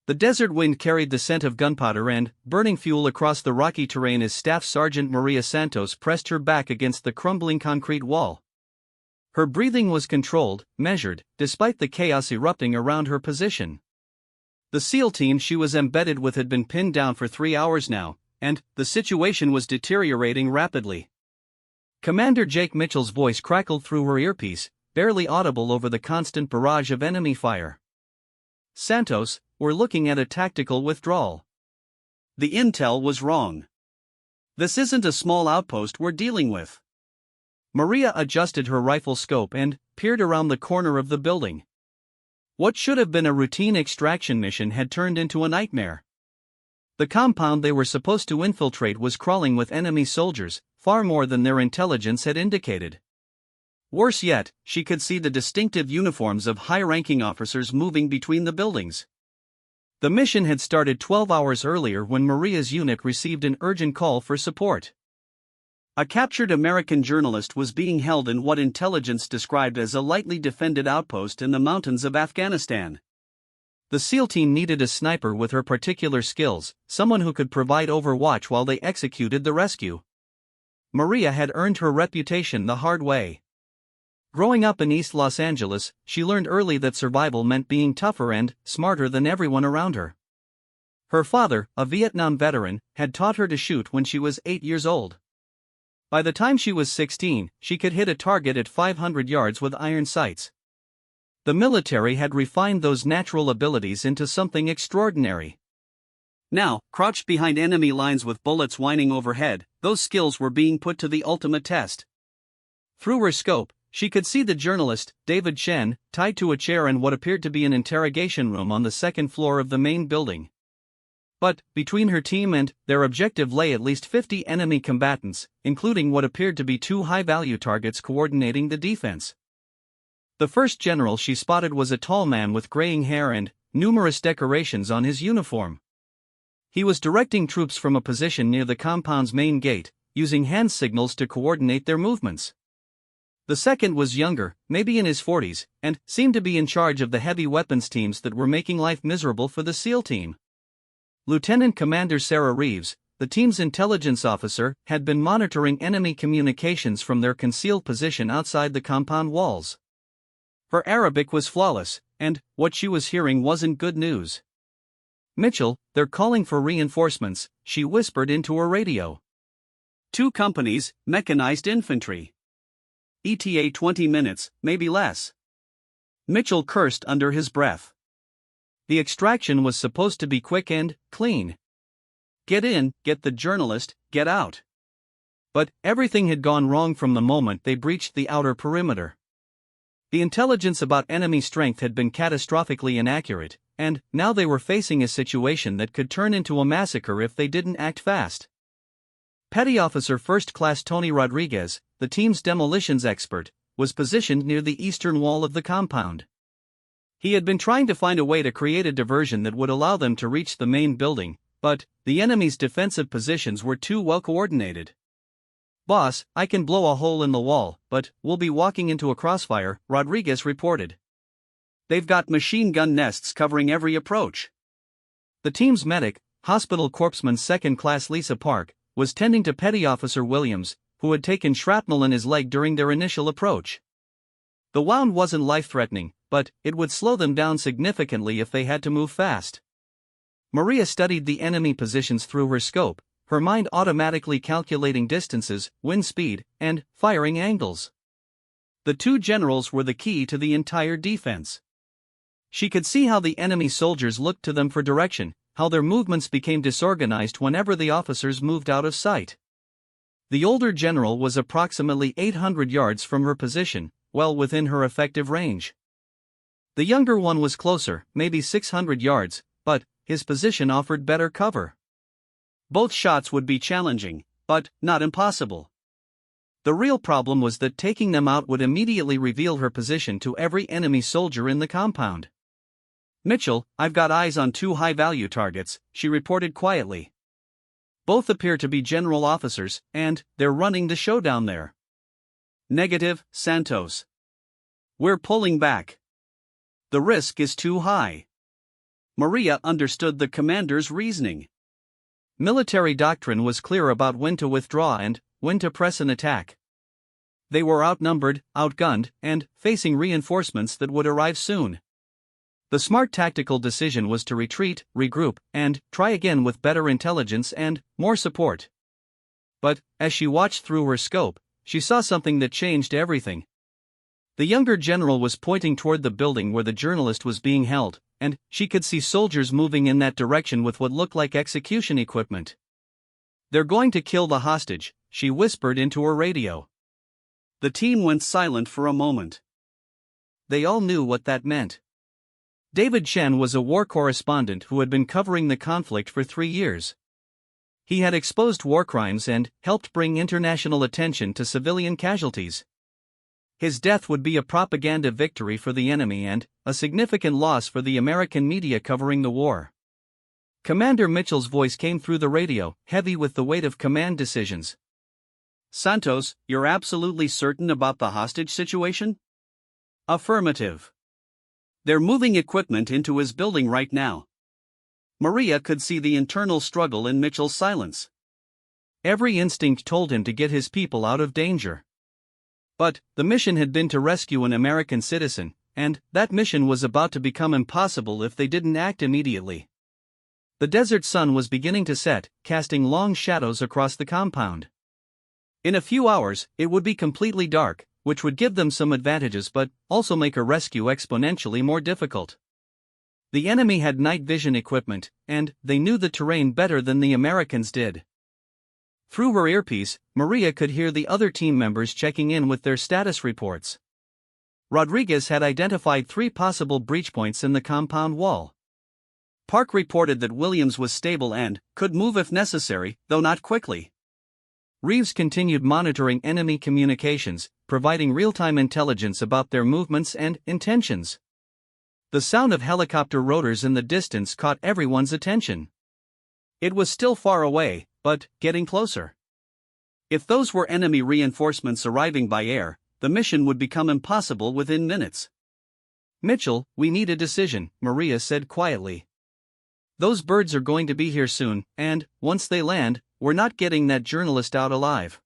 The desert wind carried the scent of gunpowder and burning fuel across the rocky terrain as Staff Sergeant Maria Santos pressed her back against the crumbling concrete wall. Her breathing was controlled, measured, despite the chaos erupting around her position. The SEAL team she was embedded with had been pinned down for 3 hours now, and the situation was deteriorating rapidly. Commander Jake Mitchell's voice crackled through her earpiece, barely audible over the constant barrage of enemy fire. "Santos, we're looking at a tactical withdrawal. The intel was wrong. This isn't a small outpost we're dealing with." Maria adjusted her rifle scope and peered around the corner of the building. What should have been a routine extraction mission had turned into a nightmare. The compound they were supposed to infiltrate was crawling with enemy soldiers, far more than their intelligence had indicated. Worse yet, she could see the distinctive uniforms of high-ranking officers moving between the buildings. The mission had started 12 hours earlier when Maria's unit received an urgent call for support. A captured American journalist was being held in what intelligence described as a lightly defended outpost in the mountains of Afghanistan. The SEAL team needed a sniper with her particular skills, someone who could provide overwatch while they executed the rescue. Maria had earned her reputation the hard way. Growing up in East Los Angeles, she learned early that survival meant being tougher and smarter than everyone around her. Her father, a Vietnam veteran, had taught her to shoot when she was 8 years old. By the time she was 16, she could hit a target at 500 yards with iron sights. The military had refined those natural abilities into something extraordinary. Now, crouched behind enemy lines with bullets whining overhead, those skills were being put to the ultimate test. Through her scope, she could see the journalist, David Chen, tied to a chair in what appeared to be an interrogation room on the second floor of the main building. But, between her team and their objective lay at least 50 enemy combatants, including what appeared to be 2 high-value targets coordinating the defense. The first general she spotted was a tall man with graying hair and numerous decorations on his uniform. He was directing troops from a position near the compound's main gate, using hand signals to coordinate their movements. The second was younger, maybe in his 40s, and seemed to be in charge of the heavy weapons teams that were making life miserable for the SEAL team. Lieutenant Commander Sarah Reeves, the team's intelligence officer, had been monitoring enemy communications from their concealed position outside the compound walls. Her Arabic was flawless, and what she was hearing wasn't good news. "Mitchell, they're calling for reinforcements," she whispered into her radio. "2 companies, mechanized infantry. ETA 20 minutes, maybe less." Mitchell cursed under his breath. The extraction was supposed to be quick and clean. Get in, get the journalist, get out. But everything had gone wrong from the moment they breached the outer perimeter. The intelligence about enemy strength had been catastrophically inaccurate, and now they were facing a situation that could turn into a massacre if they didn't act fast. Petty Officer First Class Tony Rodriguez, the team's demolitions expert, was positioned near the eastern wall of the compound. He had been trying to find a way to create a diversion that would allow them to reach the main building, but the enemy's defensive positions were too well coordinated. "Boss, I can blow a hole in the wall, but we'll be walking into a crossfire," Rodriguez reported. "They've got machine gun nests covering every approach." The team's medic, Hospital Corpsman Second Class Lisa Park, was tending to Petty Officer Williams, who had taken shrapnel in his leg during their initial approach. The wound wasn't life-threatening, but it would slow them down significantly if they had to move fast. Maria studied the enemy positions through her scope, her mind automatically calculating distances, wind speed, and firing angles. The 2 generals were the key to the entire defense. She could see how the enemy soldiers looked to them for direction, how their movements became disorganized whenever the officers moved out of sight. The older general was approximately 800 yards from her position, well within her effective range. The younger one was closer, maybe 600 yards, but his position offered better cover. Both shots would be challenging, but not impossible. The real problem was that taking them out would immediately reveal her position to every enemy soldier in the compound. "Mitchell, I've got eyes on 2 high-value targets," she reported quietly. "Both appear to be general officers, and they're running the show down there." "Negative, Santos. We're pulling back. The risk is too high." Maria understood the commander's reasoning. Military doctrine was clear about when to withdraw and when to press an attack. They were outnumbered, outgunned, and facing reinforcements that would arrive soon. The smart tactical decision was to retreat, regroup, and try again with better intelligence and more support. But, as she watched through her scope, she saw something that changed everything. The younger general was pointing toward the building where the journalist was being held, and she could see soldiers moving in that direction with what looked like execution equipment. "They're going to kill the hostage," she whispered into her radio. The team went silent for a moment. They all knew what that meant. David Chen was a war correspondent who had been covering the conflict for 3 years. He had exposed war crimes and helped bring international attention to civilian casualties. His death would be a propaganda victory for the enemy and a significant loss for the American media covering the war. Commander Mitchell's voice came through the radio, heavy with the weight of command decisions. "Santos, you're absolutely certain about the hostage situation?" "Affirmative. They're moving equipment into his building right now." Maria could see the internal struggle in Mitchell's silence. Every instinct told him to get his people out of danger. But the mission had been to rescue an American citizen, and that mission was about to become impossible if they didn't act immediately. The desert sun was beginning to set, casting long shadows across the compound. In a few hours, it would be completely dark, which would give them some advantages but also make a rescue exponentially more difficult. The enemy had night vision equipment, and they knew the terrain better than the Americans did. Through her earpiece, Maria could hear the other team members checking in with their status reports. Rodriguez had identified 3 possible breach points in the compound wall. Park reported that Williams was stable and could move if necessary, though not quickly. Reeves continued monitoring enemy communications, providing real-time intelligence about their movements and intentions. The sound of helicopter rotors in the distance caught everyone's attention. It was still far away, but getting closer. If those were enemy reinforcements arriving by air, the mission would become impossible within minutes. "Mitchell, we need a decision," Maria said quietly. "Those birds are going to be here soon, and, once they land, we're not getting that journalist out alive."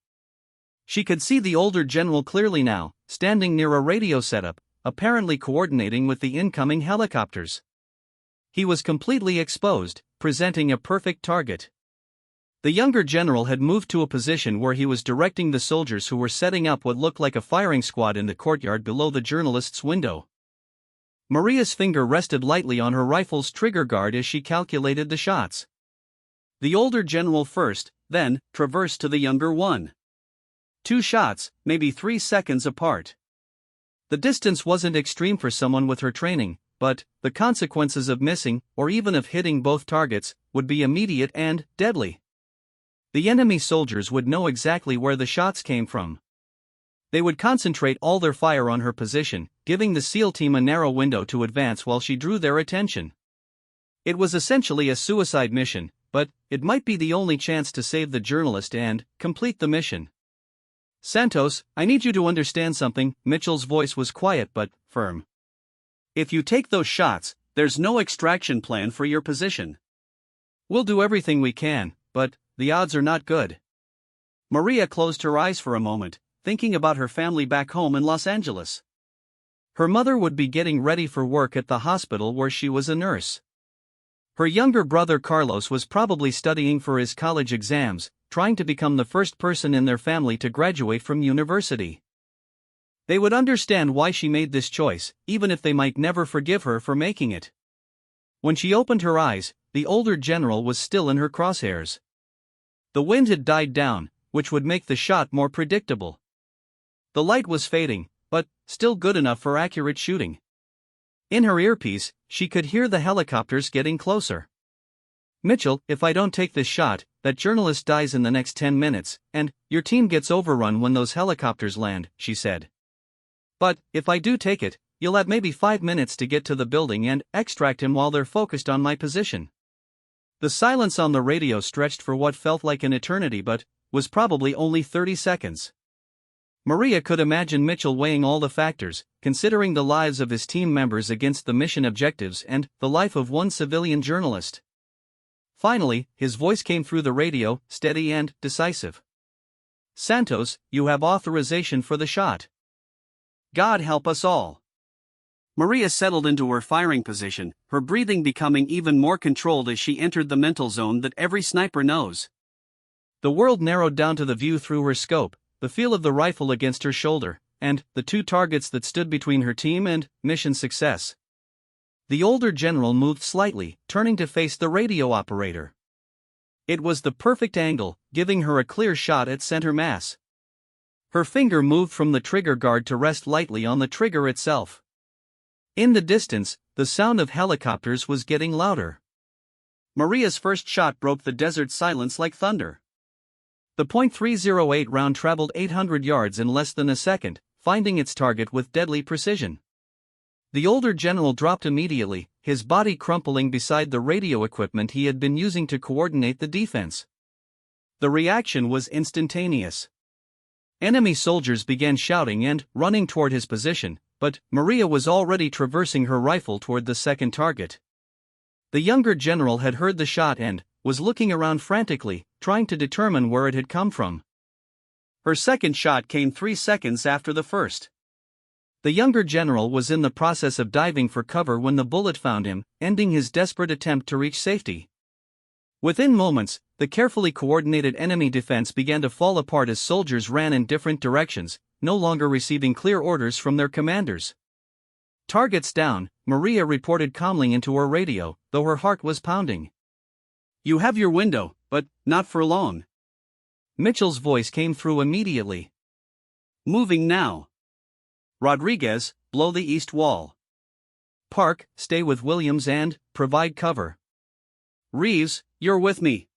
She could see the older general clearly now, standing near a radio setup, apparently coordinating with the incoming helicopters. He was completely exposed, presenting a perfect target. The younger general had moved to a position where he was directing the soldiers who were setting up what looked like a firing squad in the courtyard below the journalist's window. Maria's finger rested lightly on her rifle's trigger guard as she calculated the shots. The older general first, then traversed to the younger one. 2 shots, maybe 3 seconds apart. The distance wasn't extreme for someone with her training, but the consequences of missing, or even of hitting both targets, would be immediate and deadly. The enemy soldiers would know exactly where the shots came from. They would concentrate all their fire on her position, giving the SEAL team a narrow window to advance while she drew their attention. It was essentially a suicide mission, but it might be the only chance to save the journalist and complete the mission. "Santos, I need you to understand something." Mitchell's voice was quiet but firm. "If you take those shots, there's no extraction plan for your position." "We'll do everything we can, but the odds are not good." Maria closed her eyes for a moment, thinking about her family back home in Los Angeles. Her mother would be getting ready for work at the hospital where she was a nurse. Her younger brother Carlos was probably studying for his college exams, trying to become the first person in their family to graduate from university. They would understand why she made this choice, even if they might never forgive her for making it. When she opened her eyes, the older general was still in her crosshairs. The wind had died down, which would make the shot more predictable. The light was fading, but still good enough for accurate shooting. In her earpiece, she could hear the helicopters getting closer. "Mitchell, if I don't take this shot, that journalist dies in the next 10 minutes, and your team gets overrun when those helicopters land," she said. "But if I do take it, you'll have maybe 5 minutes to get to the building and extract him while they're focused on my position." The silence on the radio stretched for what felt like an eternity but was probably only 30 seconds. Maria could imagine Mitchell weighing all the factors, considering the lives of his team members against the mission objectives and the life of one civilian journalist. Finally, his voice came through the radio, steady and decisive. "Santos, you have authorization for the shot." God help us all. Maria settled into her firing position, her breathing becoming even more controlled as she entered the mental zone that every sniper knows. The world narrowed down to the view through her scope, the feel of the rifle against her shoulder, and the two targets that stood between her team and mission success. The older general moved slightly, turning to face the radio operator. It was the perfect angle, giving her a clear shot at center mass. Her finger moved from the trigger guard to rest lightly on the trigger itself. In the distance, the sound of helicopters was getting louder. Maria's first shot broke the desert silence like thunder. The .308 round traveled 800 yards in less than a second, finding its target with deadly precision. The older general dropped immediately, his body crumpling beside the radio equipment he had been using to coordinate the defense. The reaction was instantaneous. Enemy soldiers began shouting and running toward his position, but Maria was already traversing her rifle toward the second target. The younger general had heard the shot and was looking around frantically, trying to determine where it had come from. Her second shot came 3 seconds after the first. The younger general was in the process of diving for cover when the bullet found him, ending his desperate attempt to reach safety. Within moments, the carefully coordinated enemy defense began to fall apart as soldiers ran in different directions, no longer receiving clear orders from their commanders. "Targets down," Maria reported calmly into her radio, though her heart was pounding. "You have your window, but not for long." Mitchell's voice came through immediately. "Moving now." "Rodriguez, blow the east wall." "Park, stay with Williams and provide cover." "Reeves, you're with me."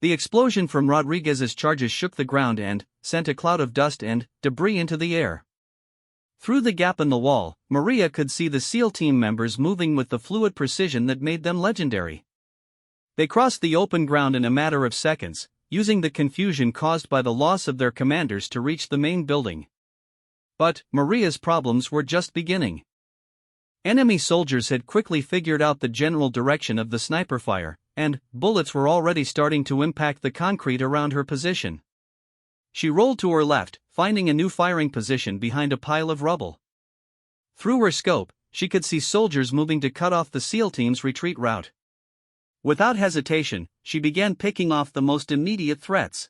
The explosion from Rodriguez's charges shook the ground and sent a cloud of dust and debris into the air. Through the gap in the wall, Maria could see the SEAL team members moving with the fluid precision that made them legendary. They crossed the open ground in a matter of seconds, using the confusion caused by the loss of their commanders to reach the main building. But Maria's problems were just beginning. Enemy soldiers had quickly figured out the general direction of the sniper fire, and bullets were already starting to impact the concrete around her position. She rolled to her left, finding a new firing position behind a pile of rubble. Through her scope, she could see soldiers moving to cut off the SEAL team's retreat route. Without hesitation, she began picking off the most immediate threats.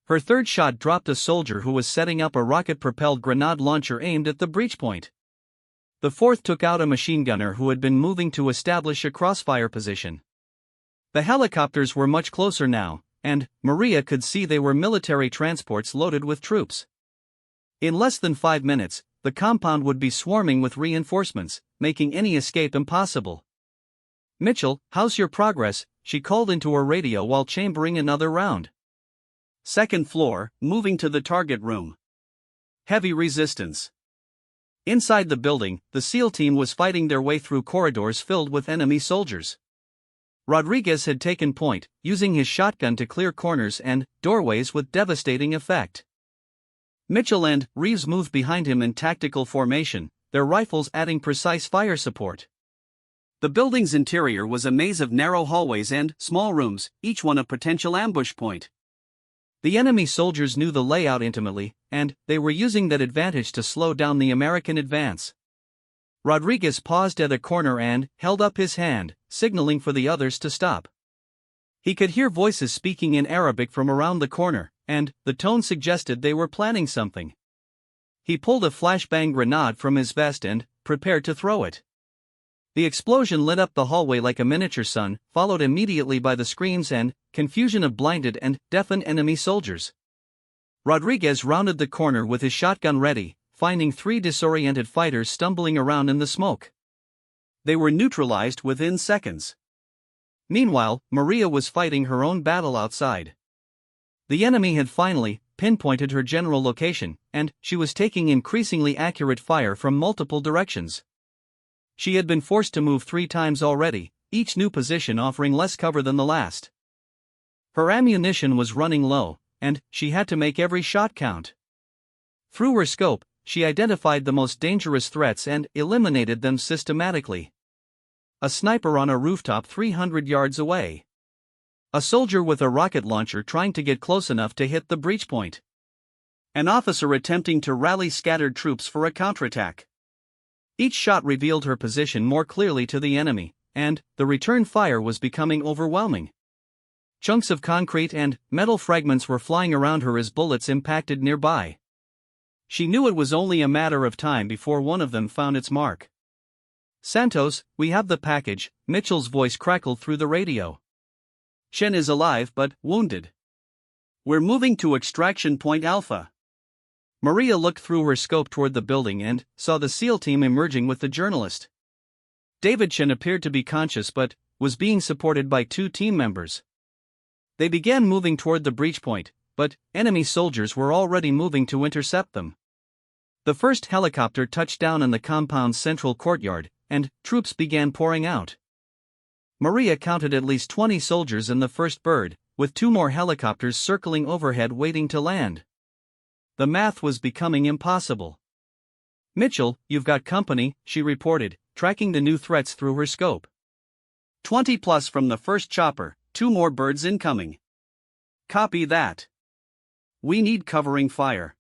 Her third shot dropped a soldier who was setting up a rocket-propelled grenade launcher aimed at the breach point. The fourth took out a machine gunner who had been moving to establish a crossfire position. The helicopters were much closer now, and Maria could see they were military transports loaded with troops. In less than 5 minutes, the compound would be swarming with reinforcements, making any escape impossible. "Mitchell, how's your progress?" she called into her radio while chambering another round. "Second floor, moving to the target room." Heavy resistance. Inside the building, the SEAL team was fighting their way through corridors filled with enemy soldiers. Rodriguez had taken point, using his shotgun to clear corners and doorways with devastating effect. Mitchell and Reeves moved behind him in tactical formation, their rifles adding precise fire support. The building's interior was a maze of narrow hallways and small rooms, each one a potential ambush point. The enemy soldiers knew the layout intimately, and they were using that advantage to slow down the American advance. Rodriguez paused at a corner and held up his hand, signaling for the others to stop. He could hear voices speaking in Arabic from around the corner, and the tone suggested they were planning something. He pulled a flashbang grenade from his vest and prepared to throw it. The explosion lit up the hallway like a miniature sun, followed immediately by the screams and confusion of blinded and deafened enemy soldiers. Rodriguez rounded the corner with his shotgun ready, finding 3 disoriented fighters stumbling around in the smoke. They were neutralized within seconds. Meanwhile, Maria was fighting her own battle outside. The enemy had finally pinpointed her general location, and she was taking increasingly accurate fire from multiple directions. She had been forced to move 3 times already, each new position offering less cover than the last. Her ammunition was running low, and she had to make every shot count. Through her scope, she identified the most dangerous threats and eliminated them systematically. A sniper on a rooftop 300 yards away. A soldier with a rocket launcher trying to get close enough to hit the breach point. An officer attempting to rally scattered troops for a counterattack. Each shot revealed her position more clearly to the enemy, and the return fire was becoming overwhelming. Chunks of concrete and metal fragments were flying around her as bullets impacted nearby. She knew it was only a matter of time before one of them found its mark. "Santos, we have the package," Mitchell's voice crackled through the radio. "Chen is alive but wounded. We're moving to extraction point Alpha." Maria looked through her scope toward the building and saw the SEAL team emerging with the journalist. David Chen appeared to be conscious but was being supported by 2 team members. They began moving toward the breach point, but enemy soldiers were already moving to intercept them. The first helicopter touched down in the compound's central courtyard, and troops began pouring out. Maria counted at least 20 soldiers in the first bird, with 2 more helicopters circling overhead waiting to land. The math was becoming impossible. "Mitchell, you've got company," she reported, tracking the new threats through her scope. 20 plus from the first chopper, 2 more birds incoming. Copy that. We need covering fire.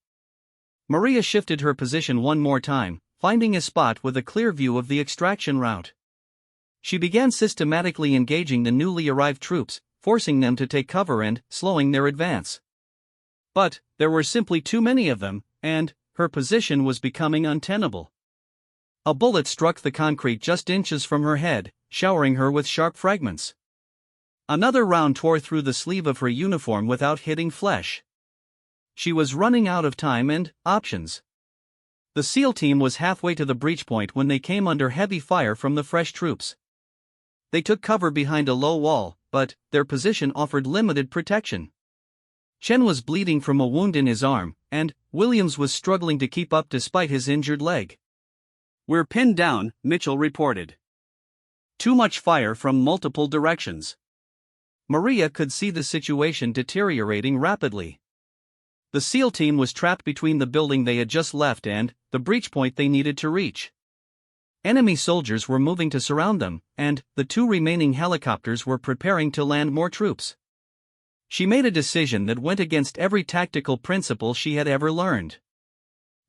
Maria shifted her position one more time, finding a spot with a clear view of the extraction route. She began systematically engaging the newly arrived troops, forcing them to take cover and slowing their advance. But there were simply too many of them, and her position was becoming untenable. A bullet struck the concrete just inches from her head, showering her with sharp fragments. Another round tore through the sleeve of her uniform without hitting flesh. She was running out of time and options. The SEAL team was halfway to the breach point when they came under heavy fire from the fresh troops. They took cover behind a low wall, but their position offered limited protection. Chen was bleeding from a wound in his arm, and Williams was struggling to keep up despite his injured leg. "We're pinned down," Mitchell reported. "Too much fire from multiple directions." Maria could see the situation deteriorating rapidly. The SEAL team was trapped between the building they had just left and the breach point they needed to reach. Enemy soldiers were moving to surround them, and the 2 remaining helicopters were preparing to land more troops. She made a decision that went against every tactical principle she had ever learned.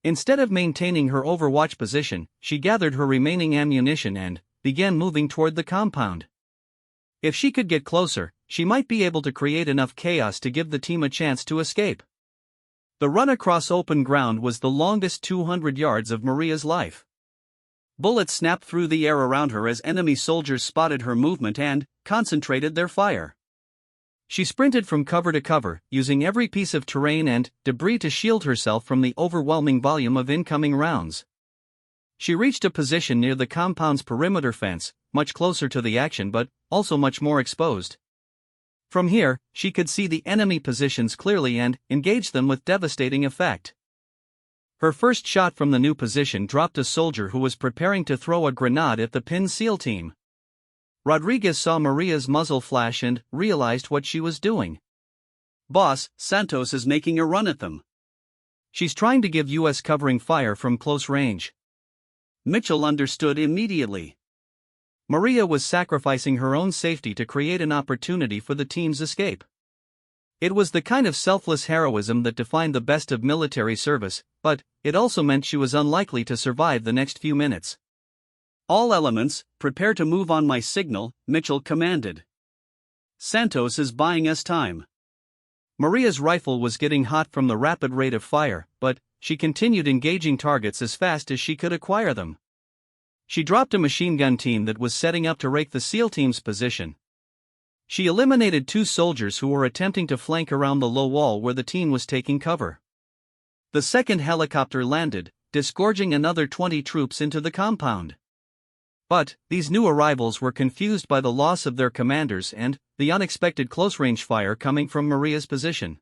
Instead of maintaining her overwatch position, she gathered her remaining ammunition and began moving toward the compound. If she could get closer, she might be able to create enough chaos to give the team a chance to escape. The run across open ground was the longest 200 yards of Maria's life. Bullets snapped through the air around her as enemy soldiers spotted her movement and concentrated their fire. She sprinted from cover to cover, using every piece of terrain and debris to shield herself from the overwhelming volume of incoming rounds. She reached a position near the compound's perimeter fence, much closer to the action but also much more exposed. From here, she could see the enemy positions clearly and engage them with devastating effect. Her first shot from the new position dropped a soldier who was preparing to throw a grenade at the pinned SEAL team. Rodriguez saw Maria's muzzle flash and realized what she was doing. "Boss, Santos is making a run at them. She's trying to give US covering fire from close range." Mitchell understood immediately. Maria was sacrificing her own safety to create an opportunity for the team's escape. It was the kind of selfless heroism that defined the best of military service, but it also meant she was unlikely to survive the next few minutes. "All elements, prepare to move on my signal," Mitchell commanded. "Santos is buying us time." Maria's rifle was getting hot from the rapid rate of fire, but she continued engaging targets as fast as she could acquire them. She dropped a machine gun team that was setting up to rake the SEAL team's position. She eliminated 2 soldiers who were attempting to flank around the low wall where the team was taking cover. The second helicopter landed, disgorging another 20 troops into the compound. But these new arrivals were confused by the loss of their commanders and the unexpected close-range fire coming from Maria's position.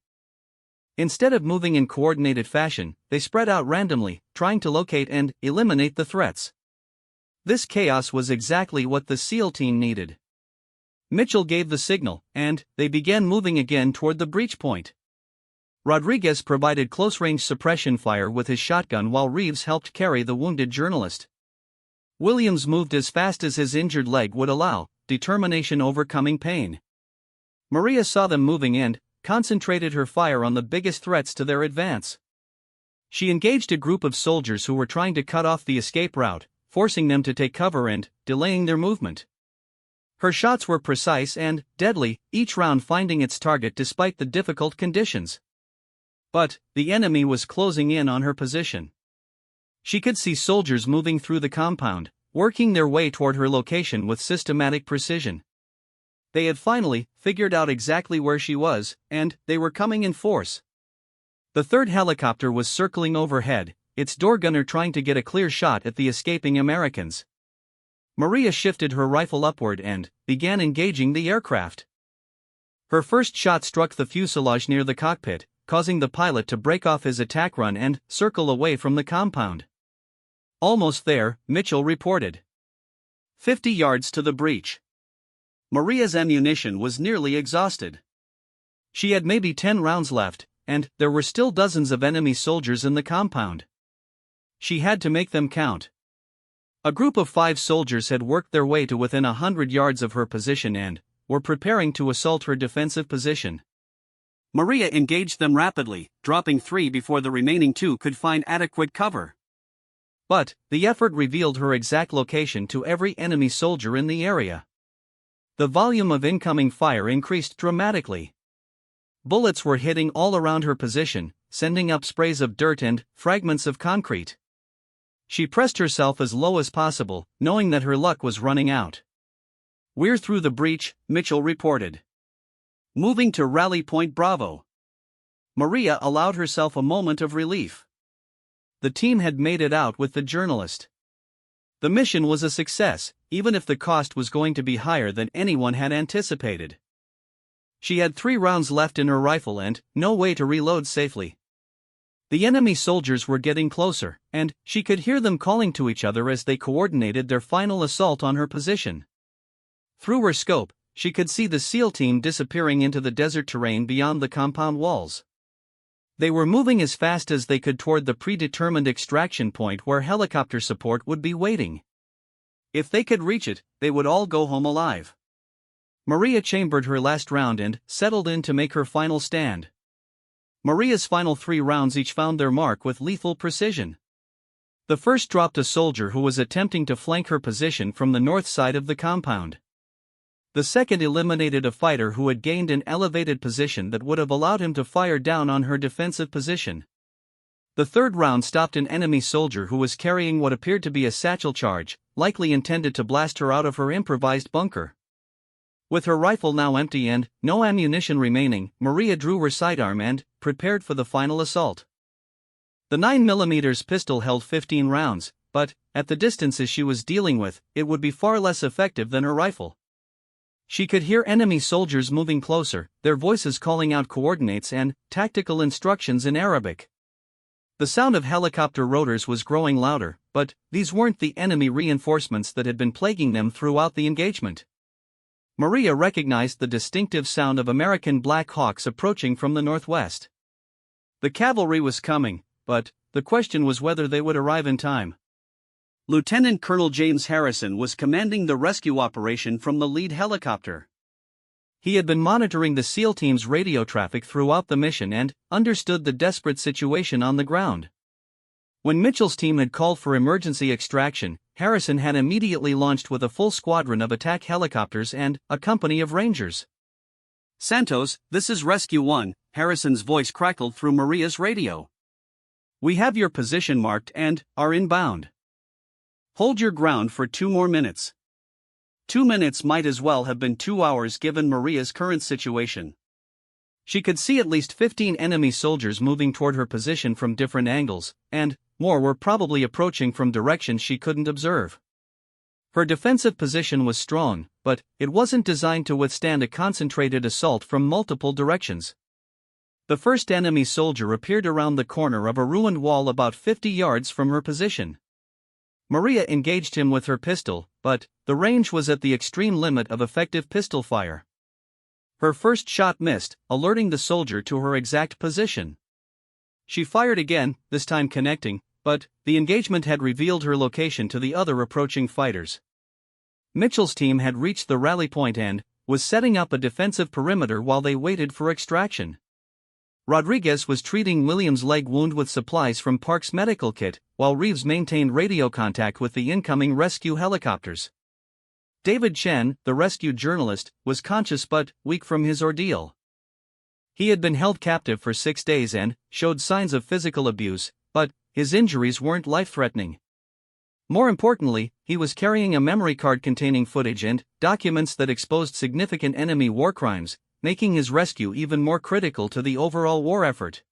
Instead of moving in coordinated fashion, they spread out randomly, trying to locate and eliminate the threats. This chaos was exactly what the SEAL team needed. Mitchell gave the signal, and they began moving again toward the breach point. Rodriguez provided close-range suppression fire with his shotgun while Reeves helped carry the wounded journalist. Williams moved as fast as his injured leg would allow, determination overcoming pain. Maria saw them moving and concentrated her fire on the biggest threats to their advance. She engaged a group of soldiers who were trying to cut off the escape route, forcing them to take cover and delaying their movement. Her shots were precise and deadly, each round finding its target despite the difficult conditions. But the enemy was closing in on her position. She could see soldiers moving through the compound, working their way toward her location with systematic precision. They had finally figured out exactly where she was, and they were coming in force. The third helicopter was circling overhead, its door gunner trying to get a clear shot at the escaping Americans. Maria shifted her rifle upward and began engaging the aircraft. Her first shot struck the fuselage near the cockpit, causing the pilot to break off his attack run and circle away from the compound. Almost there, Mitchell reported. 50 yards to the breach. Maria's ammunition was nearly exhausted. She had maybe 10 rounds left, and there were still dozens of enemy soldiers in the compound. She had to make them count. A group of 5 soldiers had worked their way to within 100 yards of her position and were preparing to assault her defensive position. Maria engaged them rapidly, dropping 3 before the remaining 2 could find adequate cover. But the effort revealed her exact location to every enemy soldier in the area. The volume of incoming fire increased dramatically. Bullets were hitting all around her position, sending up sprays of dirt and fragments of concrete. She pressed herself as low as possible, knowing that her luck was running out. "We're through the breach," Mitchell reported. "Moving to Rally Point Bravo." Maria allowed herself a moment of relief. The team had made it out with the journalist. The mission was a success, even if the cost was going to be higher than anyone had anticipated. She had 3 rounds left in her rifle and no way to reload safely. The enemy soldiers were getting closer, and she could hear them calling to each other as they coordinated their final assault on her position. Through her scope, she could see the SEAL team disappearing into the desert terrain beyond the compound walls. They were moving as fast as they could toward the predetermined extraction point where helicopter support would be waiting. If they could reach it, they would all go home alive. Maria chambered her last round and settled in to make her final stand. Maria's final 3 rounds each found their mark with lethal precision. The first dropped a soldier who was attempting to flank her position from the north side of the compound. The second eliminated a fighter who had gained an elevated position that would have allowed him to fire down on her defensive position. The third round stopped an enemy soldier who was carrying what appeared to be a satchel charge, likely intended to blast her out of her improvised bunker. With her rifle now empty and no ammunition remaining, Maria drew her sidearm and prepared for the final assault. The 9mm pistol held 15 rounds, but at the distances she was dealing with, it would be far less effective than her rifle. She could hear enemy soldiers moving closer, their voices calling out coordinates and tactical instructions in Arabic. The sound of helicopter rotors was growing louder, but these weren't the enemy reinforcements that had been plaguing them throughout the engagement. Maria recognized the distinctive sound of American Black Hawks approaching from the northwest. The cavalry was coming, but the question was whether they would arrive in time. Lieutenant Colonel James Harrison was commanding the rescue operation from the lead helicopter. He had been monitoring the SEAL team's radio traffic throughout the mission and understood the desperate situation on the ground. When Mitchell's team had called for emergency extraction, Harrison had immediately launched with a full squadron of attack helicopters and a company of Rangers. "Santos, this is Rescue 1, Harrison's voice crackled through Maria's radio. "We have your position marked and are inbound. Hold your ground for 2 more minutes." 2 minutes might as well have been 2 hours given Maria's current situation. She could see at least 15 enemy soldiers moving toward her position from different angles, and more were probably approaching from directions she couldn't observe. Her defensive position was strong, but it wasn't designed to withstand a concentrated assault from multiple directions. The first enemy soldier appeared around the corner of a ruined wall about 50 yards from her position. Maria engaged him with her pistol, but the range was at the extreme limit of effective pistol fire. Her first shot missed, alerting the soldier to her exact position. She fired again, this time connecting, but the engagement had revealed her location to the other approaching fighters. Mitchell's team had reached the rally point and was setting up a defensive perimeter while they waited for extraction. Rodriguez was treating Williams' leg wound with supplies from Park's medical kit, while Reeves maintained radio contact with the incoming rescue helicopters. David Chen, the rescued journalist, was conscious but weak from his ordeal. He had been held captive for 6 days and showed signs of physical abuse, but his injuries weren't life-threatening. More importantly, he was carrying a memory card containing footage and documents that exposed significant enemy war crimes, making his rescue even more critical to the overall war effort.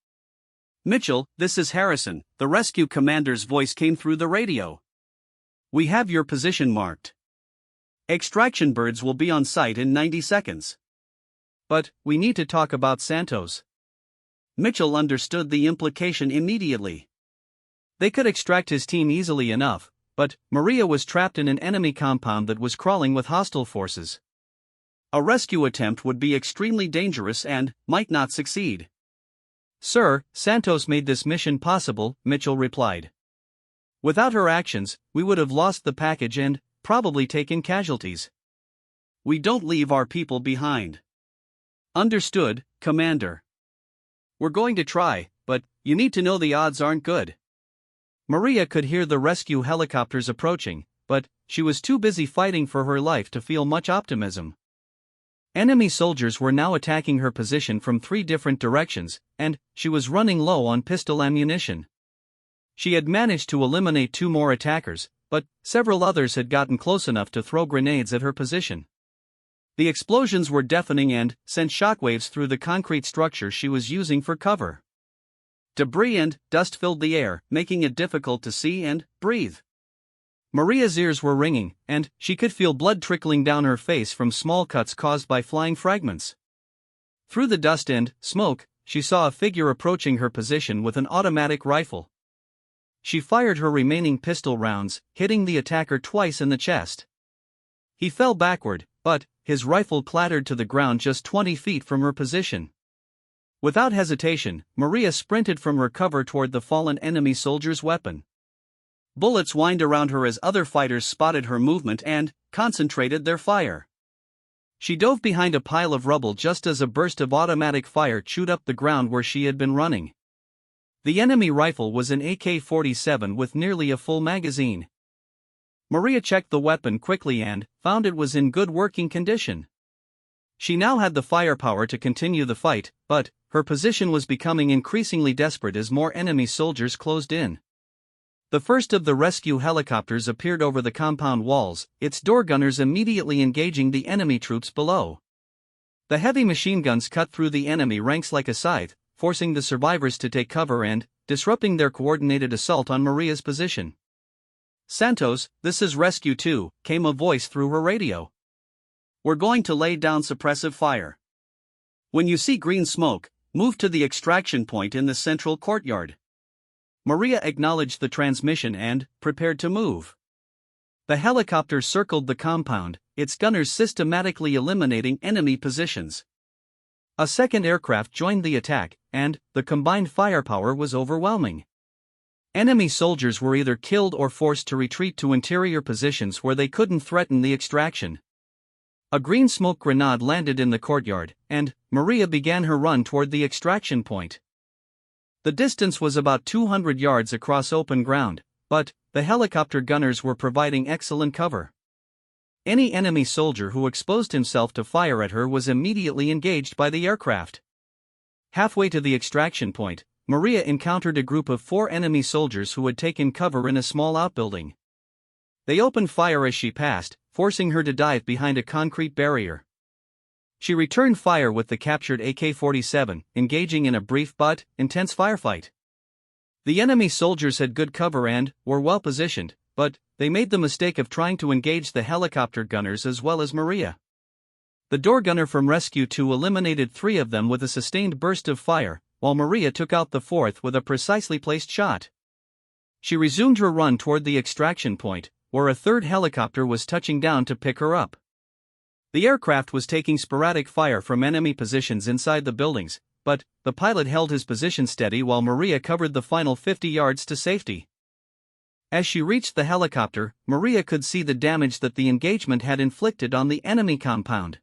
"Mitchell, this is Harrison," the rescue commander's voice came through the radio. "We have your position marked. Extraction birds will be on site in 90 seconds. But we need to talk about Santos." Mitchell understood the implication immediately. They could extract his team easily enough, but Maria was trapped in an enemy compound that was crawling with hostile forces. A rescue attempt would be extremely dangerous and might not succeed. "Sir, Santos made this mission possible," Mitchell replied. "Without her actions, we would have lost the package and probably taken casualties." "We don't leave our people behind." "Understood, Commander. We're going to try, but you need to know the odds aren't good." Maria could hear the rescue helicopters approaching, but she was too busy fighting for her life to feel much optimism. Enemy soldiers were now attacking her position from 3 different directions, and she was running low on pistol ammunition. She had managed to eliminate 2 more attackers, but several others had gotten close enough to throw grenades at her position. The explosions were deafening and sent shockwaves through the concrete structure she was using for cover. Debris and dust filled the air, making it difficult to see and breathe. Maria's ears were ringing, and she could feel blood trickling down her face from small cuts caused by flying fragments. Through the dust and smoke, she saw a figure approaching her position with an automatic rifle. She fired her remaining pistol rounds, hitting the attacker twice in the chest. He fell backward, but his rifle clattered to the ground just 20 feet from her position. Without hesitation, Maria sprinted from her cover toward the fallen enemy soldier's weapon. Bullets whined around her as other fighters spotted her movement and concentrated their fire. She dove behind a pile of rubble just as a burst of automatic fire chewed up the ground where she had been running. The enemy rifle was an AK-47 with nearly a full magazine. Maria checked the weapon quickly and found it was in good working condition. She now had the firepower to continue the fight, but her position was becoming increasingly desperate as more enemy soldiers closed in. The first of the rescue helicopters appeared over the compound walls, its door gunners immediately engaging the enemy troops below. The heavy machine guns cut through the enemy ranks like a scythe, forcing the survivors to take cover and disrupting their coordinated assault on Maria's position. "Santos, this is Rescue 2, came a voice through her radio. "We're going to lay down suppressive fire. When you see green smoke, move to the extraction point in the central courtyard." Maria acknowledged the transmission and prepared to move. The helicopter circled the compound, its gunners systematically eliminating enemy positions. A second aircraft joined the attack, and the combined firepower was overwhelming. Enemy soldiers were either killed or forced to retreat to interior positions where they couldn't threaten the extraction. A green smoke grenade landed in the courtyard, and Maria began her run toward the extraction point. The distance was about 200 yards across open ground, but the helicopter gunners were providing excellent cover. Any enemy soldier who exposed himself to fire at her was immediately engaged by the aircraft. Halfway to the extraction point, Maria encountered a group of 4 enemy soldiers who had taken cover in a small outbuilding. They opened fire as she passed, forcing her to dive behind a concrete barrier. She returned fire with the captured AK-47, engaging in a brief but intense firefight. The enemy soldiers had good cover and were well positioned, but they made the mistake of trying to engage the helicopter gunners as well as Maria. The door gunner from Rescue 2 eliminated 3 of them with a sustained burst of fire, while Maria took out the 4th with a precisely placed shot. She resumed her run toward the extraction point, where a 3rd helicopter was touching down to pick her up. The aircraft was taking sporadic fire from enemy positions inside the buildings, but the pilot held his position steady while Maria covered the final 50 yards to safety. As she reached the helicopter, Maria could see the damage that the engagement had inflicted on the enemy compound.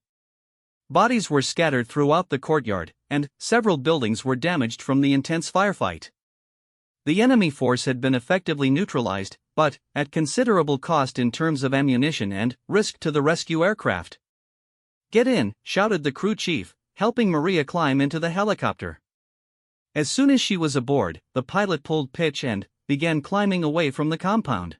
Bodies were scattered throughout the courtyard, and several buildings were damaged from the intense firefight. The enemy force had been effectively neutralized, but at considerable cost in terms of ammunition and risk to the rescue aircraft. "Get in," shouted the crew chief, helping Maria climb into the helicopter. As soon as she was aboard, the pilot pulled pitch and began climbing away from the compound.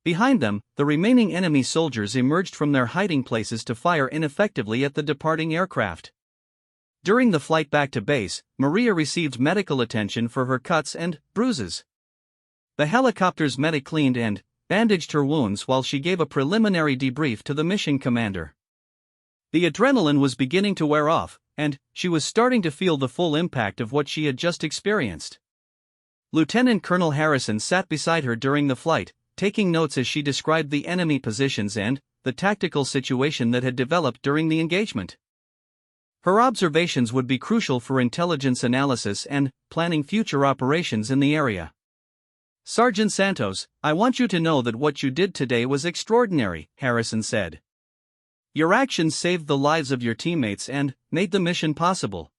Behind them, the remaining enemy soldiers emerged from their hiding places to fire ineffectively at the departing aircraft. During the flight back to base, Maria received medical attention for her cuts and bruises. The helicopter's medic cleaned and bandaged her wounds while she gave a preliminary debrief to the mission commander. The adrenaline was beginning to wear off, and she was starting to feel the full impact of what she had just experienced. Lieutenant Colonel Harrison sat beside her during the flight, taking notes as she described the enemy positions and the tactical situation that had developed during the engagement. Her observations would be crucial for intelligence analysis and planning future operations in the area. "Sergeant Santos, I want you to know that what you did today was extraordinary," Harrison said. "Your actions saved the lives of your teammates and made the mission possible.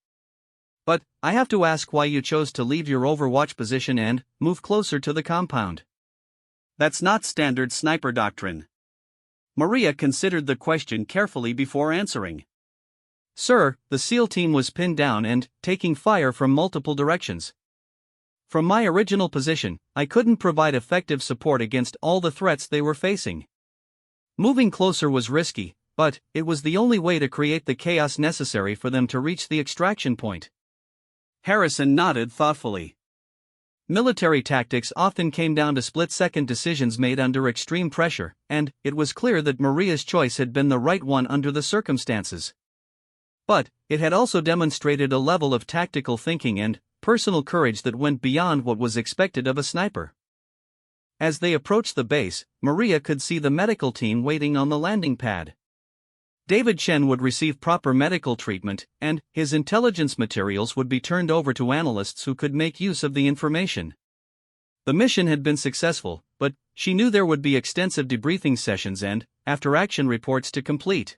But I have to ask why you chose to leave your overwatch position and move closer to the compound." That's not standard sniper doctrine. Maria considered the question carefully before answering. "Sir, the SEAL team was pinned down and taking fire from multiple directions. From my original position, I couldn't provide effective support against all the threats they were facing. Moving closer was risky, but it was the only way to create the chaos necessary for them to reach the extraction point." Harrison nodded thoughtfully. Military tactics often came down to split-second decisions made under extreme pressure, and it was clear that Maria's choice had been the right one under the circumstances. But it had also demonstrated a level of tactical thinking and personal courage that went beyond what was expected of a sniper. As they approached the base, Maria could see the medical team waiting on the landing pad. David Chen would receive proper medical treatment, and his intelligence materials would be turned over to analysts who could make use of the information. The mission had been successful, but she knew there would be extensive debriefing sessions and after-action reports to complete.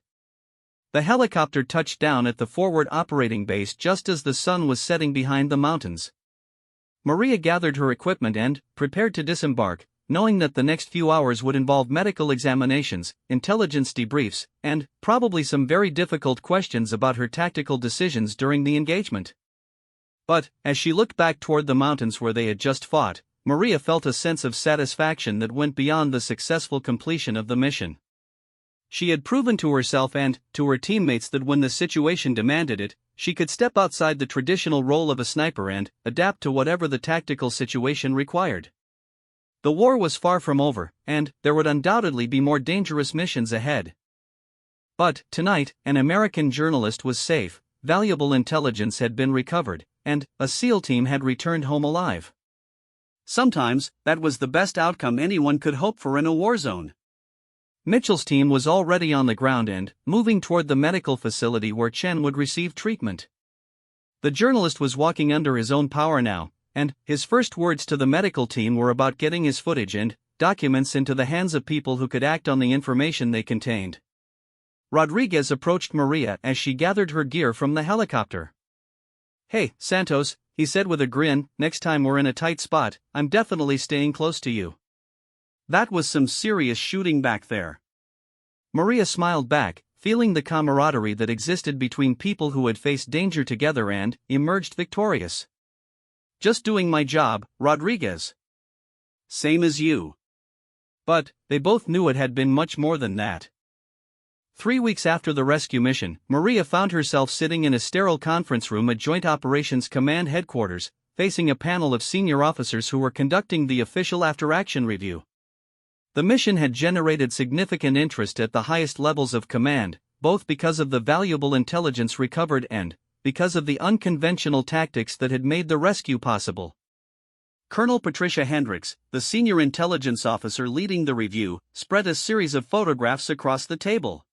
The helicopter touched down at the forward operating base just as the sun was setting behind the mountains. Maria gathered her equipment and prepared to disembark, knowing that the next few hours would involve medical examinations, intelligence debriefs, and probably some very difficult questions about her tactical decisions during the engagement. But, as she looked back toward the mountains where they had just fought, Maria felt a sense of satisfaction that went beyond the successful completion of the mission. She had proven to herself and to her teammates that when the situation demanded it, she could step outside the traditional role of a sniper and adapt to whatever the tactical situation required. The war was far from over, and there would undoubtedly be more dangerous missions ahead. But tonight, an American journalist was safe, valuable intelligence had been recovered, and a SEAL team had returned home alive. Sometimes, that was the best outcome anyone could hope for in a war zone. Mitchell's team was already on the ground and moving toward the medical facility where Chen would receive treatment. The journalist was walking under his own power now, and his first words to the medical team were about getting his footage and documents into the hands of people who could act on the information they contained. Rodriguez approached Maria as she gathered her gear from the helicopter. "Hey, Santos," he said with a grin, "next time we're in a tight spot, I'm definitely staying close to you." That was some serious shooting back there. Maria smiled back, feeling the camaraderie that existed between people who had faced danger together and emerged victorious. "Just doing my job, Rodriguez." "Same as you." But they both knew it had been much more than that. 3 weeks after the rescue mission, Maria found herself sitting in a sterile conference room at Joint Operations Command Headquarters, facing a panel of senior officers who were conducting the official after-action review. The mission had generated significant interest at the highest levels of command, both because of the valuable intelligence recovered and because of the unconventional tactics that had made the rescue possible. Colonel Patricia Hendricks, the senior intelligence officer leading the review, spread a series of photographs across the table.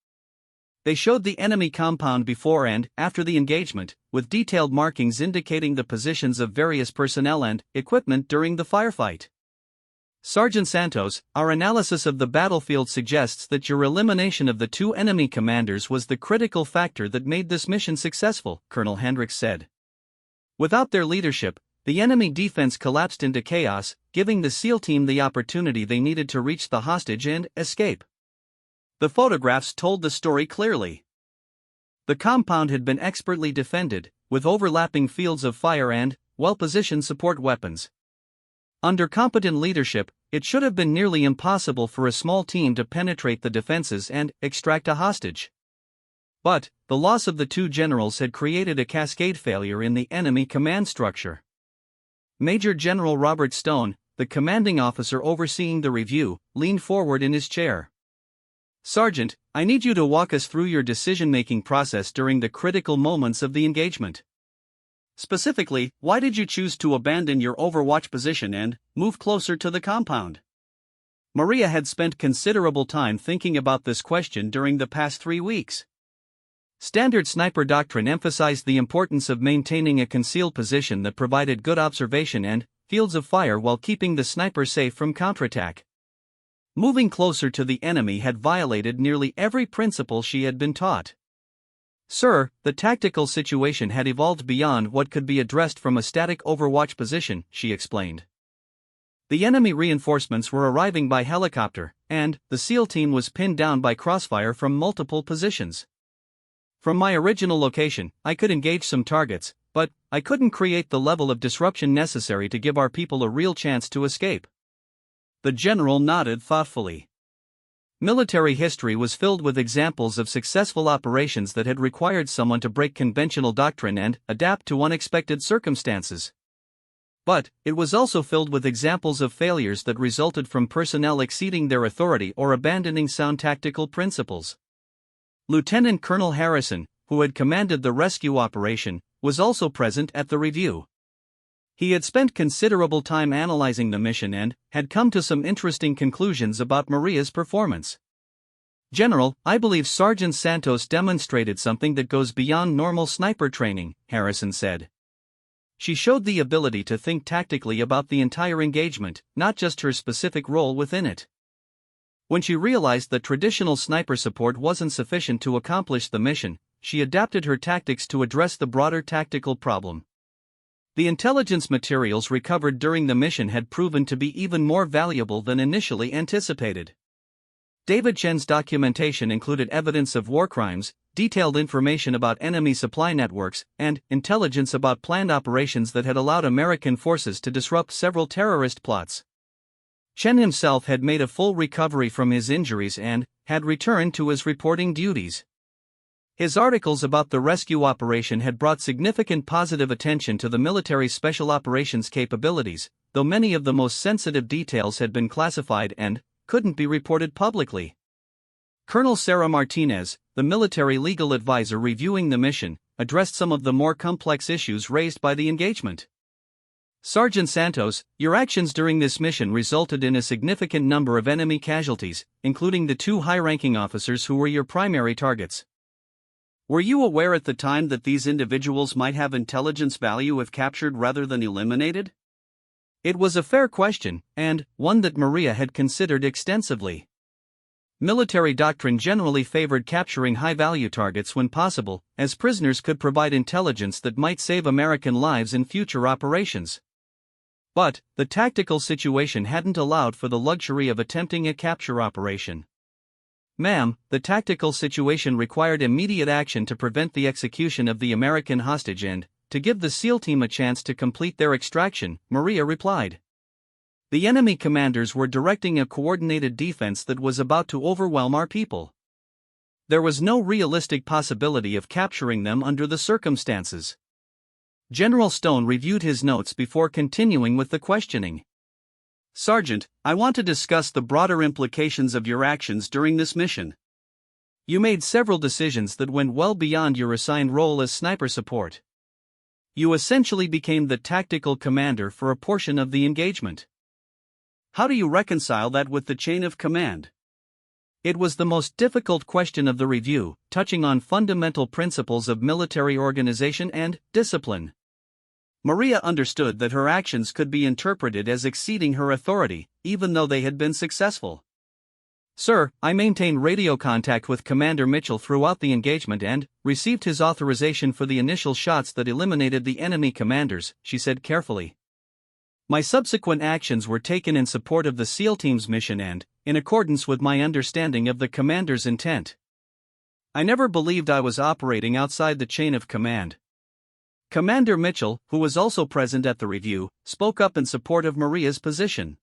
They showed the enemy compound before and after the engagement, with detailed markings indicating the positions of various personnel and equipment during the firefight. Sergeant Santos, our analysis of the battlefield suggests that your elimination of the two enemy commanders was the critical factor that made this mission successful, Colonel Hendricks said. Without their leadership, the enemy defense collapsed into chaos, giving the SEAL team the opportunity they needed to reach the hostage and escape. The photographs told the story clearly. The compound had been expertly defended, with overlapping fields of fire and well-positioned support weapons. Under competent leadership, it should have been nearly impossible for a small team to penetrate the defenses and extract a hostage. But the loss of the two generals had created a cascade failure in the enemy command structure. Major General Robert Stone, the commanding officer overseeing the review, leaned forward in his chair. "Sergeant, I need you to walk us through your decision-making process during the critical moments of the engagement. Specifically, why did you choose to abandon your overwatch position and move closer to the compound?" Maria had spent considerable time thinking about this question during the past 3 weeks. Standard sniper doctrine emphasized the importance of maintaining a concealed position that provided good observation and fields of fire while keeping the sniper safe from counterattack. Moving closer to the enemy had violated nearly every principle she had been taught. "Sir, the tactical situation had evolved beyond what could be addressed from a static overwatch position," she explained. "The enemy reinforcements were arriving by helicopter, and the SEAL team was pinned down by crossfire from multiple positions. From my original location, I could engage some targets, but I couldn't create the level of disruption necessary to give our people a real chance to escape." The general nodded thoughtfully. Military history was filled with examples of successful operations that had required someone to break conventional doctrine and adapt to unexpected circumstances. But it was also filled with examples of failures that resulted from personnel exceeding their authority or abandoning sound tactical principles. Lieutenant Colonel Harrison, who had commanded the rescue operation, was also present at the review. He had spent considerable time analyzing the mission and had come to some interesting conclusions about Maria's performance. "General, I believe Sergeant Santos demonstrated something that goes beyond normal sniper training," Harrison said. "She showed the ability to think tactically about the entire engagement, not just her specific role within it. When she realized that traditional sniper support wasn't sufficient to accomplish the mission, she adapted her tactics to address the broader tactical problem. The intelligence materials recovered during the mission had proven to be even more valuable than initially anticipated. David Chen's documentation included evidence of war crimes, detailed information about enemy supply networks, and intelligence about planned operations that had allowed American forces to disrupt several terrorist plots. Chen himself had made a full recovery from his injuries and had returned to his reporting duties. His articles about the rescue operation had brought significant positive attention to the military's special operations capabilities, though many of the most sensitive details had been classified and couldn't be reported publicly. Colonel Sarah Martinez, the military legal advisor reviewing the mission, addressed some of the more complex issues raised by the engagement. "Sergeant Santos, your actions during this mission resulted in a significant number of enemy casualties, including the two high-ranking officers who were your primary targets. Were you aware at the time that these individuals might have intelligence value if captured rather than eliminated?" It was a fair question, and one that Maria had considered extensively. Military doctrine generally favored capturing high-value targets when possible, as prisoners could provide intelligence that might save American lives in future operations. But the tactical situation hadn't allowed for the luxury of attempting a capture operation. "Ma'am, the tactical situation required immediate action to prevent the execution of the American hostage and to give the SEAL team a chance to complete their extraction," Maria replied. "The enemy commanders were directing a coordinated defense that was about to overwhelm our people. There was no realistic possibility of capturing them under the circumstances." General Stone reviewed his notes before continuing with the questioning. "Sergeant, I want to discuss the broader implications of your actions during this mission. You made several decisions that went well beyond your assigned role as sniper support. You essentially became the tactical commander for a portion of the engagement. How do you reconcile that with the chain of command?" It was the most difficult question of the review, touching on fundamental principles of military organization and discipline. Maria understood that her actions could be interpreted as exceeding her authority, even though they had been successful. Sir, I maintained radio contact with Commander Mitchell throughout the engagement and received his authorization for the initial shots that eliminated the enemy commanders, she said carefully. My subsequent actions were taken in support of the SEAL Team's mission and in accordance with my understanding of the commander's intent. I never believed I was operating outside the chain of command. Commander Mitchell, who was also present at the review, spoke up in support of Maria's position.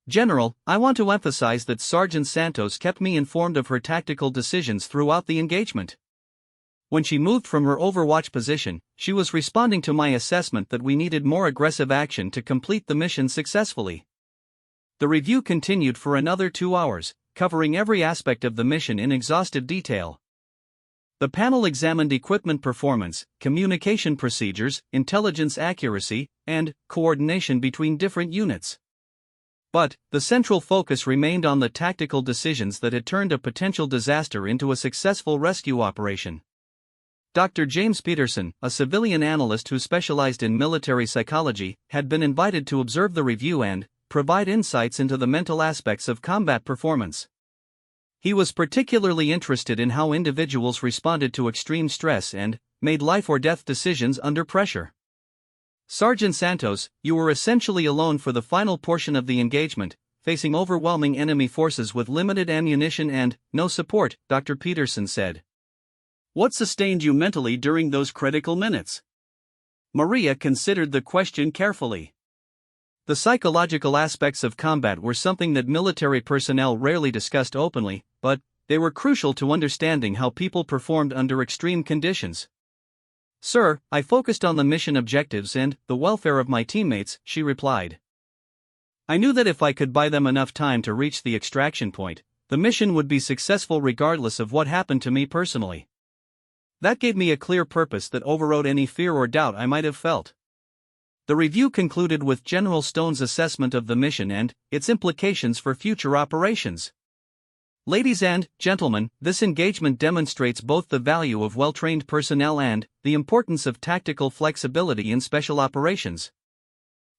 General, I want to emphasize that Sergeant Santos kept me informed of her tactical decisions throughout the engagement. When she moved from her overwatch position, she was responding to my assessment that we needed more aggressive action to complete the mission successfully. The review continued for another 2 hours, covering every aspect of the mission in exhaustive detail. The panel examined equipment performance, communication procedures, intelligence accuracy, and coordination between different units. But the central focus remained on the tactical decisions that had turned a potential disaster into a successful rescue operation. Dr. James Peterson, a civilian analyst who specialized in military psychology, had been invited to observe the review and provide insights into the mental aspects of combat performance. He was particularly interested in how individuals responded to extreme stress and made life-or-death decisions under pressure. Sergeant Santos, you were essentially alone for the final portion of the engagement, facing overwhelming enemy forces with limited ammunition and no support, Dr. Peterson said. What sustained you mentally during those critical minutes? Maria considered the question carefully. The psychological aspects of combat were something that military personnel rarely discussed openly, but they were crucial to understanding how people performed under extreme conditions. Sir, I focused on the mission objectives and the welfare of my teammates, she replied. I knew that if I could buy them enough time to reach the extraction point, the mission would be successful regardless of what happened to me personally. That gave me a clear purpose that overrode any fear or doubt I might have felt. The review concluded with General Stone's assessment of the mission and its implications for future operations. Ladies and gentlemen, this engagement demonstrates both the value of well-trained personnel and the importance of tactical flexibility in special operations.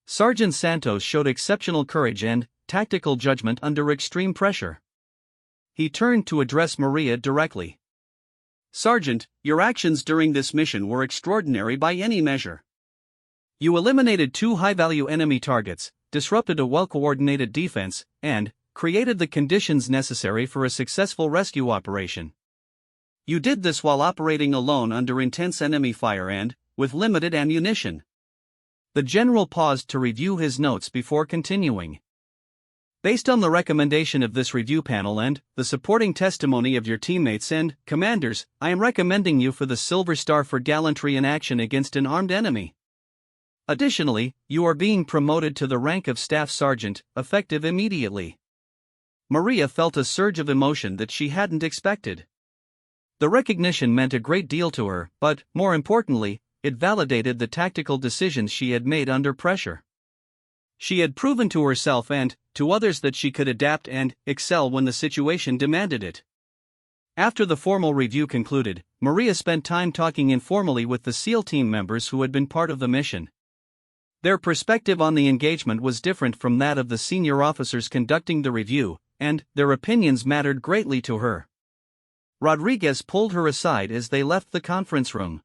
Sergeant Santos showed exceptional courage and tactical judgment under extreme pressure. He turned to address Maria directly. Sergeant, your actions during this mission were extraordinary by any measure. You eliminated 2 high-value enemy targets, disrupted a well-coordinated defense, and created the conditions necessary for a successful rescue operation. You did this while operating alone under intense enemy fire and with limited ammunition. The general paused to review his notes before continuing. Based on the recommendation of this review panel and the supporting testimony of your teammates and commanders, I am recommending you for the Silver Star for gallantry in action against an armed enemy. Additionally, you are being promoted to the rank of Staff Sergeant, effective immediately. Maria felt a surge of emotion that she hadn't expected. The recognition meant a great deal to her, but, more importantly, it validated the tactical decisions she had made under pressure. She had proven to herself and to others that she could adapt and excel when the situation demanded it. After the formal review concluded, Maria spent time talking informally with the SEAL team members who had been part of the mission. Their perspective on the engagement was different from that of the senior officers conducting the review, and their opinions mattered greatly to her. Rodriguez pulled her aside as they left the conference room.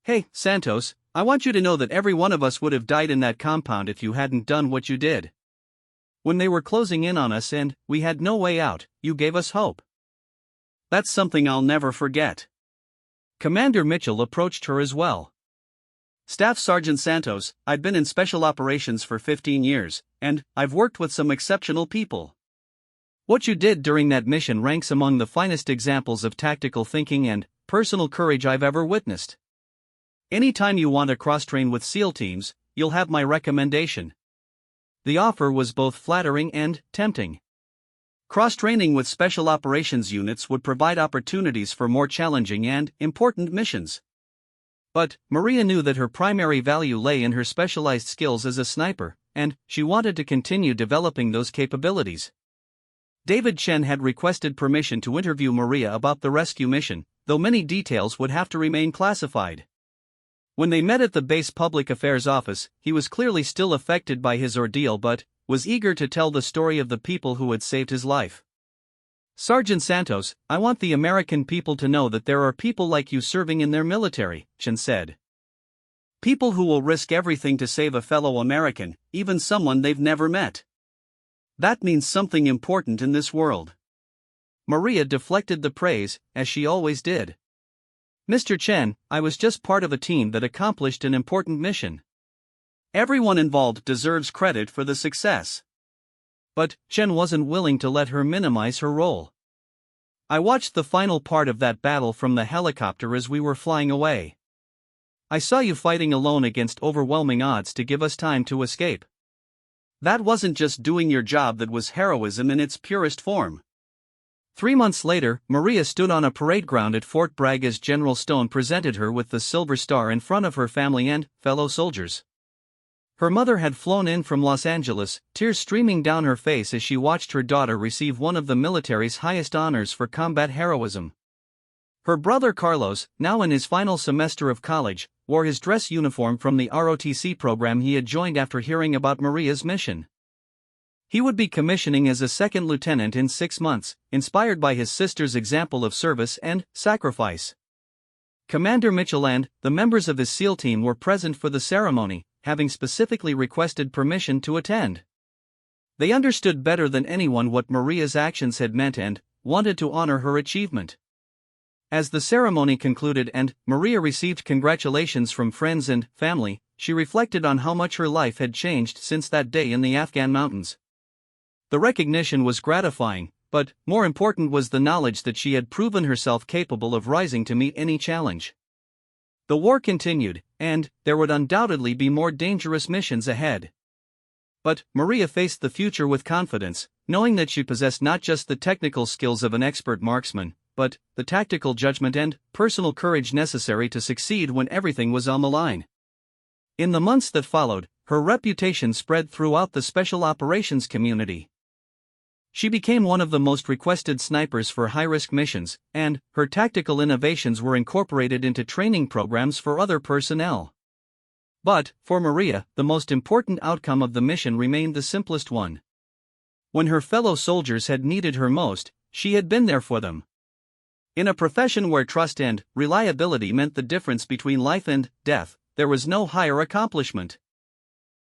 Hey, Santos, I want you to know that every one of us would have died in that compound if you hadn't done what you did. When they were closing in on us and we had no way out, you gave us hope. That's something I'll never forget. Commander Mitchell approached her as well. Staff Sergeant Santos, I've been in special operations for 15 years, and I've worked with some exceptional people. What you did during that mission ranks among the finest examples of tactical thinking and personal courage I've ever witnessed. Anytime you want to cross-train with SEAL teams, you'll have my recommendation. The offer was both flattering and tempting. Cross-training with special operations units would provide opportunities for more challenging and important missions. But Maria knew that her primary value lay in her specialized skills as a sniper, and she wanted to continue developing those capabilities. David Chen had requested permission to interview Maria about the rescue mission, though many details would have to remain classified. When they met at the base public affairs office, he was clearly still affected by his ordeal but was eager to tell the story of the people who had saved his life. "Sergeant Santos, I want the American people to know that there are people like you serving in their military," Chen said. "People who will risk everything to save a fellow American, even someone they've never met. That means something important in this world." Maria deflected the praise, as she always did. "Mr. Chen, I was just part of a team that accomplished an important mission. Everyone involved deserves credit for the success." But Chen wasn't willing to let her minimize her role. "I watched the final part of that battle from the helicopter as we were flying away. I saw you fighting alone against overwhelming odds to give us time to escape. That wasn't just doing your job, that was heroism in its purest form." 3 months later, Maria stood on a parade ground at Fort Bragg as General Stone presented her with the Silver Star in front of her family and fellow soldiers. Her mother had flown in from Los Angeles, tears streaming down her face as she watched her daughter receive one of the military's highest honors for combat heroism. Her brother Carlos, now in his final semester of college, wore his dress uniform from the ROTC program he had joined after hearing about Maria's mission. He would be commissioning as a second lieutenant in 6 months, inspired by his sister's example of service and sacrifice. Commander Mitchell and the members of his SEAL team were present for the ceremony, having specifically requested permission to attend. They understood better than anyone what Maria's actions had meant and wanted to honor her achievement. As the ceremony concluded and Maria received congratulations from friends and family, she reflected on how much her life had changed since that day in the Afghan mountains. The recognition was gratifying, but more important was the knowledge that she had proven herself capable of rising to meet any challenge. The war continued, and there would undoubtedly be more dangerous missions ahead. But Maria faced the future with confidence, knowing that she possessed not just the technical skills of an expert marksman, but the tactical judgment and personal courage necessary to succeed when everything was on the line. In the months that followed, her reputation spread throughout the special operations community. She became one of the most requested snipers for high-risk missions, and her tactical innovations were incorporated into training programs for other personnel. But, for Maria, the most important outcome of the mission remained the simplest one. When her fellow soldiers had needed her most, she had been there for them. In a profession where trust and reliability meant the difference between life and death, there was no higher accomplishment.